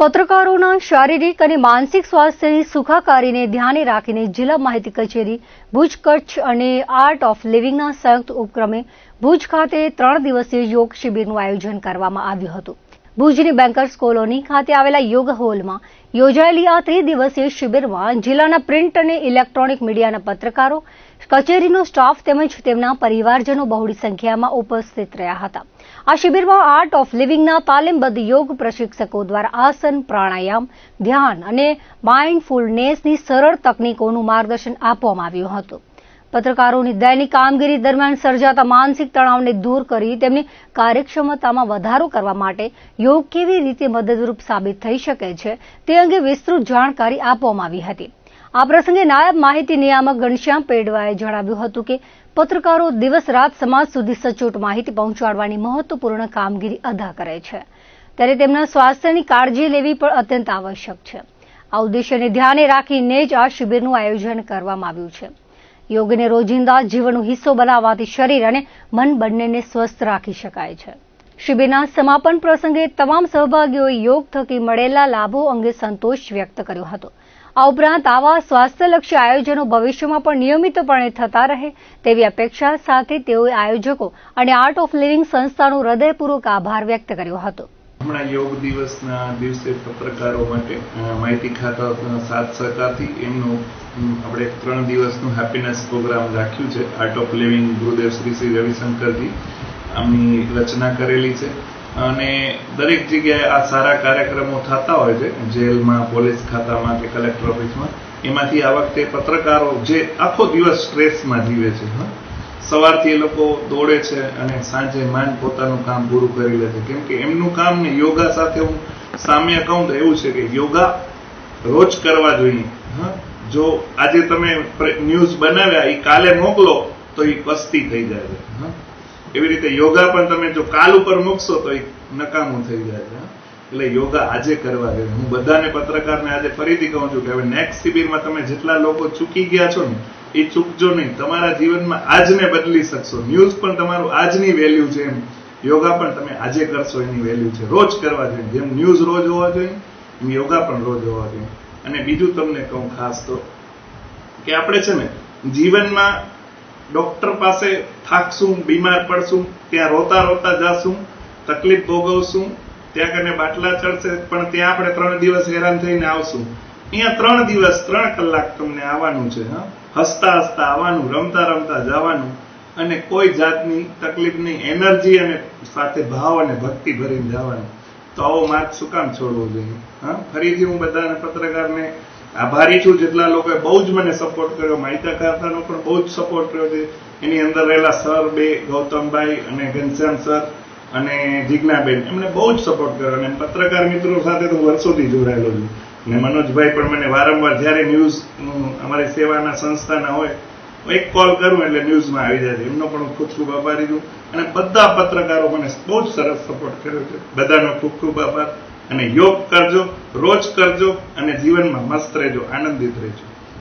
પત્રકારોના શારીરિક અને માનસિક સ્વાસ્થ્યની સુખાકારીને ધ્યાને રાખીને જિલ્લા માહિતી કચેરી ભુજ કચ્છ અને આર્ટ ઓફ લિવિંગના સંયુક્ત ઉપક્રમે ભુજ ખાતે 3 દિવસીય યોગ શિબિરનું આયોજન કરવામાં આવ્યું હતું. ભુજની બેન્કર્સ કોલોની ખાતે આવેલા યોગ હોલમાં યોજાયેલી આ 3 દિવસીય શિબિરમાં જિલ્લાના પ્રિન્ટ અને ઇલેક્ટ્રોનિક મીડિયાના પત્રકારો, કચેરીનો સ્ટાફ તેમજ તેમના પરિવારજનો બહોળી સંખ્યામાં ઉપસ્થિત રહ્યા હતા. આ શિબિરમાં આર્ટ ઓફ લિવિંગના તાલીમબદ્ધ યોગ પ્રશિક્ષકો દ્વારા આસન, પ્રાણાયામ, ધ્યાન અને માઇન્ડફુલનેસની સરળ તકનીકોનું માર્ગદર્શન આપવામાં આવ્યું હતું. પત્રકારોની દૈનિક કામગીરી દરમિયાન સર્જાતા માનસિક તણાવને દૂર કરી તેમની કાર્યક્ષમતામાં વધારો કરવા માટે યોગ કેવી રીતે મદદરૂપ સાબિત થઈ શકે છે તે અંગે વિસ્તૃત જાણકારી આપવામાં આવી હતી. આ પ્રસંગે નાયબ માહિતી નિયામક ઘનશ્યામ પેડવાએ જણાવ્યું હતું કે પત્રકારો દિવસ રાત સમાજ સુધી સચોટ માહિતી પહોંચાડવાની મહત્વપૂર્ણ કામગીરી અદા કરે છે, ત્યારે તેમના સ્વાસ્થ્યની કાળજી લેવી પણ અત્યંત આવશ્યક છે. આ ઉદ્દેશ્યને ધ્યાને રાખીને જ આ શિબિરનું આયોજન કરવામાં આવ્યું છે. યોગને રોજિંદા જીવનનો હિસ્સો બનાવવાથી શરીર અને મન બંનેને સ્વસ્થ રાખી શકાય છે. શિબિરના સમાપન પ્રસંગે તમામ સહભાગીઓએ યોગ થકી મળેલા લાભો અંગે સંતોષ વ્યક્ત કર્યો હતો. આ ઉપરાંત આવા સ્વાસ્થ્યલક્ષી આયોજનો ભવિષ્યમાં પણ નિયમિતપણે થતા રહે તેવી અપેક્ષા સાથે તેઓએ આયોજકો અને આર્ટ ઓફ લિવિંગ સંસ્થાનો હૃદયપૂર્વક આભાર વ્યક્ત કર્યો હતો. હમણાં યોગ દિવસના દિવસે પત્રકારો માટે માહિતી ખાતા સાથ સહકારથી એમનું આપણે 3 દિવસનું હેપીનેસ પ્રોગ્રામ રાખ્યું છે. આર્ટ ઓફ લિવિંગ ગુરુદેવ શ્રી રવિશંકરજી આમની રચના કરેલી છે અને દરેક જગ્યાએ આ સારા કાર્યક્રમો થતા હોય છે. જેલમાં, પોલીસ ખાતામાં કે કલેક્ટર ઓફિસમાં. એમાંથી આ વખતે પત્રકારો જે આખો દિવસ સ્ટ્રેસમાં જીવે છે, સવારથી એ લોકો દોડે છે અને સાંજે માંડ પોતાનું કામ પૂરું કરી લે છે. કેમ કે એમનું કામ ને યોગા સાથે હું સામ્ય કહું તો એવું છે કે યોગા રોજ કરવા જોઈએ. જો આજે તમે ન્યૂઝ બનાવ્યા એ કાલે મોકલો તો એ પસ્તી થઈ જાય છે. એવી રીતે યોગા પણ તમે જો કાલ ઉપર મૂકશો તો એ નકામું થઈ જાય છે. એટલે યોગા આજે કરવા જોઈએ. હું બધાને પત્રકારને આજે ફરીથી કહું છું કે હવે નેક્સ્ટ શિબિરમાં તમે જેટલા લોકો ચૂકી ગયા છો ને એ ચૂકજો નહીં. તમારા જીવનમાં આજને બદલી શકશો. ન્યૂઝ પણ તમારું આજની વેલ્યુ છે, એમ યોગા પણ તમે આજે કરશો એની વેલ્યુ છે. રોજ કરવા જોઈએ. જેમ ન્યૂઝ રોજ હોવા જોઈએ એમ યોગા પણ રોજ હોવા જોઈએ. અને બીજું તમને કહું ખાસ તો કે આપણે છે ને જીવનમાં ડોક્ટર પાસે થાકશું, બીમાર પડશું, ત્યાં રોતા રોતા જાશું, તકલીફ ભોગવશું, ત્યાં કને બાટલા ચડશે, પણ ત્યાં આપણે 3 દિવસ હેરાન થઈને આવશું. અહીંયા 3 દિવસ 3 કલાક તમને આવવાનું છે. હસતા હસતા આવવાનું, રમતા રમતા જવાનું અને કોઈ જાતની તકલીફ નહીં, એનર્જી અને સાથે ભાવ અને ભક્તિ ભરીને જવાનું. તો આવો માર્ગ શું કામ છોડવો જોઈએ? ફરીથી હું બધાને પત્રકારને આભારી છું જેટલા લોકોએ બહુ જ મને સપોર્ટ કર્યો. માહિતી ખાતાનો પણ બહુ જ સપોર્ટ કર્યો છે. એની અંદર રહેલા સર 2 ગૌતમભાઈ અને ઘનશ્યામ સર અને જીજ્ઞાબેન, એમને બહુ જ સપોર્ટ કર્યો. અને પત્રકાર મિત્રો સાથે તો વર્ષોથી જોડાયેલો છું. અને મનોજભાઈ પણ મને વારંવાર જ્યારે ન્યૂઝ અમારી સેવાના સંસ્થાના હોય એક કોલ કરું એટલે ન્યૂઝમાં આવી જાય છે. એમનો પણ ખૂબ ખૂબ આભારી છું. અને બધા પત્રકારો મને બહુ જ સરસ સપોર્ટ કર્યો છે. બધાનો ખૂબ ખૂબ આભાર. અને યોગ કરજો, રોજ કરજો અને જીવનમાં મસ્ત રહેજો, આનંદિત રહેજો.